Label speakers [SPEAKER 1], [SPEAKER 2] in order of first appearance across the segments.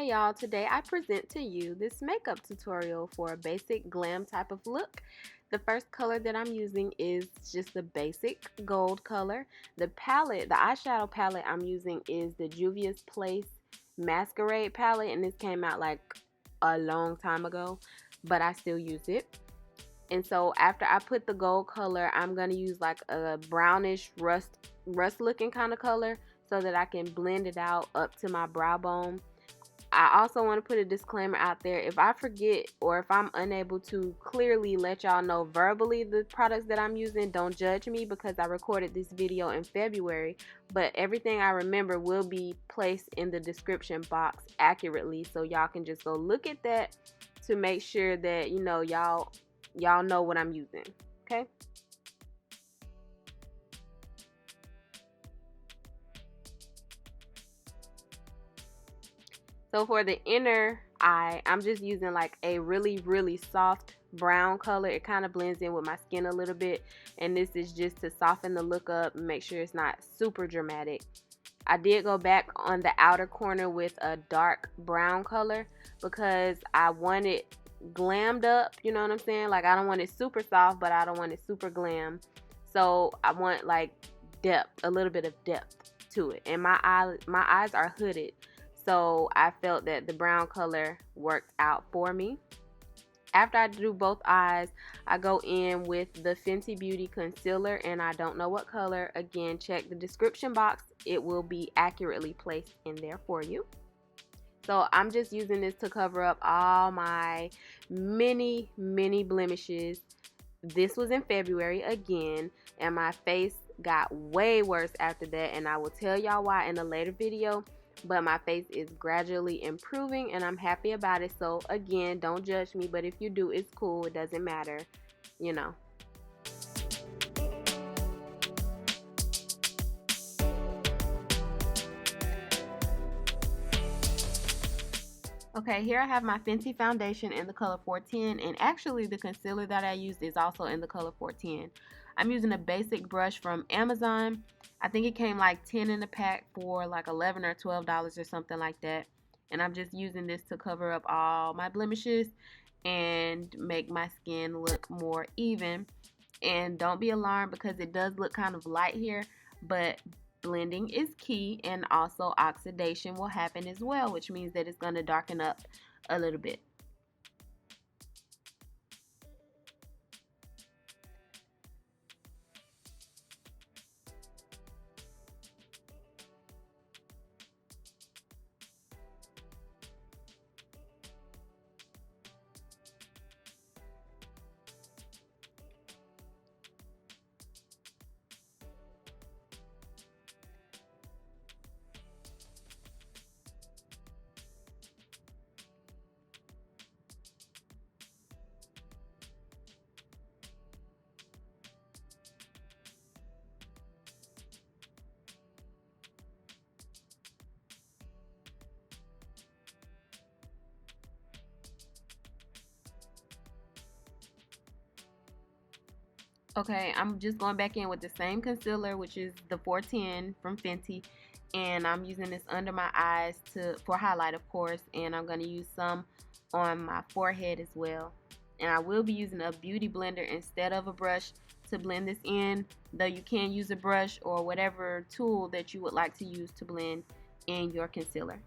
[SPEAKER 1] Hey y'all, today I present to you this makeup tutorial for a basic glam type of look. The first color that I'm using is just the basic gold color. The eyeshadow palette I'm using is the Juvia's Place Masquerade palette, and this came out like a long time ago, but I still use it. And so after I put the gold color, I'm going to use like a brownish rust looking kind of color so that I can blend it out up to my brow bone. I also want to put a disclaimer out there. If I forget or if I'm unable to clearly let y'all know verbally the products that I'm using, don't judge me because I recorded this video in February. But everything I remember will be placed in the description box accurately, so y'all can just go look at that to make sure that y'all know what I'm using. Okay? So for the inner eye, I'm just using like a really soft brown color. It kind of blends in with my skin a little bit, and this is just to soften the look up and make sure it's not super dramatic. I did go back on the outer corner with a dark brown color because I want it glammed up, you know what I'm saying? Like, I don't want it super soft, but I don't want it super glam. So I want like depth, a little bit of depth to it. And my eyes are hooded, so I felt that the brown color worked out for me. After I do both eyes, I go in with the Fenty Beauty concealer, and I don't know what color. Again, check the description box. It will be accurately placed in there for you. So I'm just using this to cover up all my many blemishes. This was in February again, and my face got way worse after that, and I will tell y'all why in a later video. But my face is gradually improving, and I'm happy about it. So again, don't judge me, but if you do, it's cool. It doesn't matter, you know. Okay, here I have my Fenty foundation in the color 410, and actually the concealer that I used is also in the color 410. I'm using a basic brush from Amazon. I think it came like 10 in the pack for like $11 or $12 or something like that. And I'm just using this to cover up all my blemishes and make my skin look more even. And don't be alarmed because it does look kind of light here, but blending is key, and also oxidation will happen as well, which means that it's going to darken up a little bit. Okay, I'm just going back in with the same concealer, which is the 410 from Fenty, and I'm using this under my eyes for highlight, of course, and I'm going to use some on my forehead as well. And I will be using a beauty blender instead of a brush to blend this in, though you can use a brush or whatever tool that you would like to use to blend in your concealer.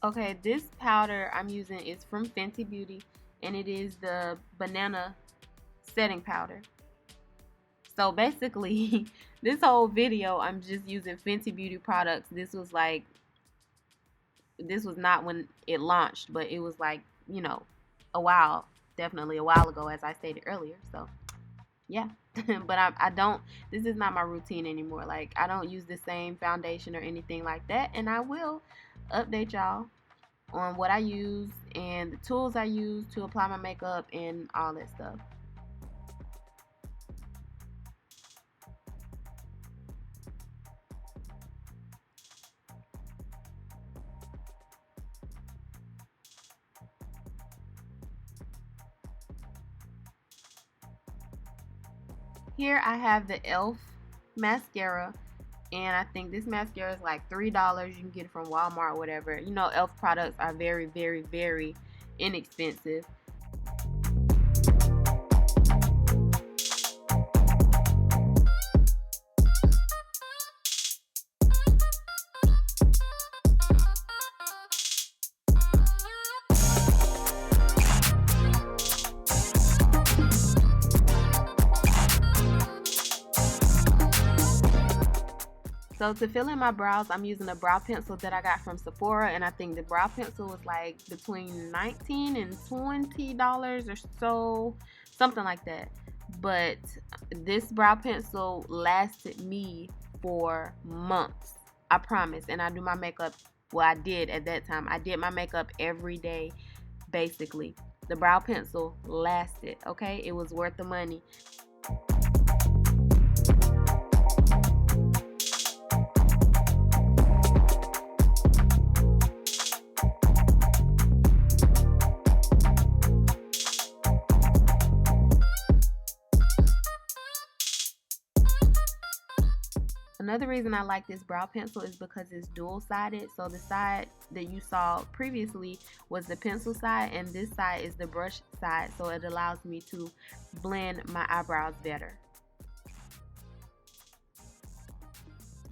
[SPEAKER 1] Okay, this powder I'm using is from Fenty Beauty, and it is the banana setting powder. So basically, this whole video, I'm just using Fenty Beauty products. This was not when it launched, but it was like, you know, definitely a while ago, as I stated earlier. So yeah. But I don't, this is not my routine anymore. Like, I don't use the same foundation or anything like that, and I will update y'all on what I use and the tools I use to apply my makeup and all that stuff. Here I have the e.l.f. mascara, and I think this mascara is like $3. You can get it from Walmart or whatever. You know, e.l.f. products are very, very, very inexpensive. So to fill in my brows, I'm using a brow pencil that I got from Sephora, and I think the brow pencil was like between $19 and $20 or so, something like that. But this brow pencil lasted me for months, I promise. And I do my makeup, well, I did at that time. I did my makeup every day, basically. The brow pencil lasted, okay? It was worth the money. Another reason I like this brow pencil is because it's dual-sided. So the side that you saw previously was the pencil side, and this side is the brush side. So it allows me to blend my eyebrows better.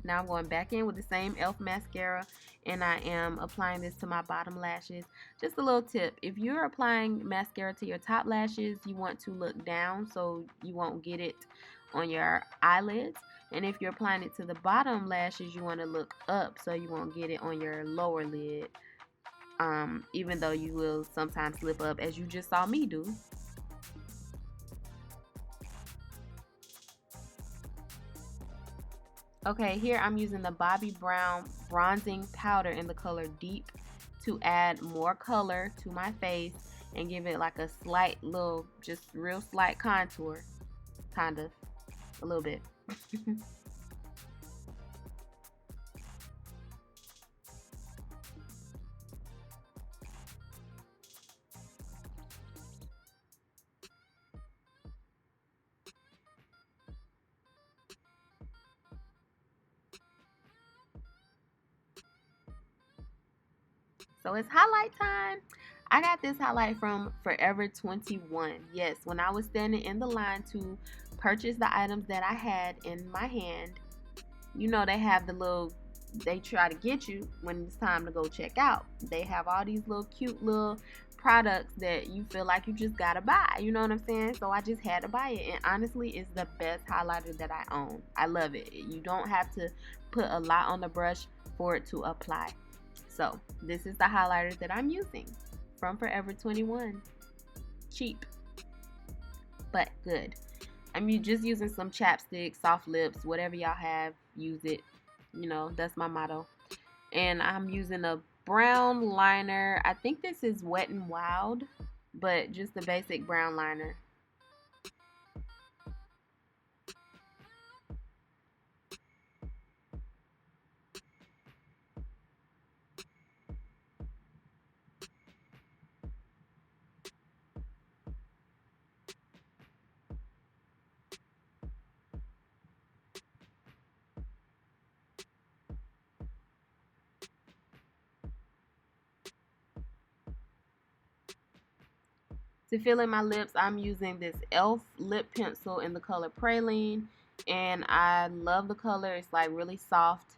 [SPEAKER 1] Now I'm going back in with the same e.l.f. mascara, and I am applying this to my bottom lashes. Just a little tip: if you're applying mascara to your top lashes, you want to look down so you won't get it on your eyelids. And if you're applying it to the bottom lashes, you want to look up so you won't get it on your lower lid. Even though you will sometimes slip up, as you just saw me do. Okay, here I'm using the Bobbi Brown bronzing powder in the color Deep to add more color to my face and give it like a slight little, just real slight contour. Kind of. A little bit. So it's highlight time. I got this highlight from Forever 21. Yes, when I was standing in the line to purchase the items that I had in my hand, you know, they have the little, they try to get you when it's time to go check out. They have all these little cute little products that you feel like you just gotta buy. You know what I'm saying? So I just had to buy it, and honestly, it's the best highlighter that I own. I love it. You don't have to put a lot on the brush for it to apply. So this is the highlighter that I'm using from Forever 21. Cheap, but good. I'm just using some chapstick, soft lips, whatever y'all have, use it. You know, that's my motto. And I'm using a brown liner. I think this is Wet n Wild, but just a basic brown liner. To fill in my lips, I'm using this e.l.f. lip pencil in the color Praline, and I love the color. It's like really soft,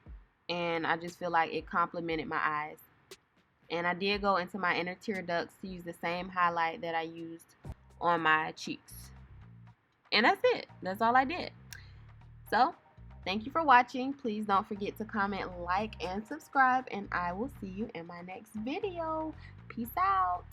[SPEAKER 1] and I just feel like it complemented my eyes. And I did go into my inner tear ducts to use the same highlight that I used on my cheeks. And that's it. That's all I did. So, thank you for watching. Please don't forget to comment, like, and subscribe, and I will see you in my next video. Peace out.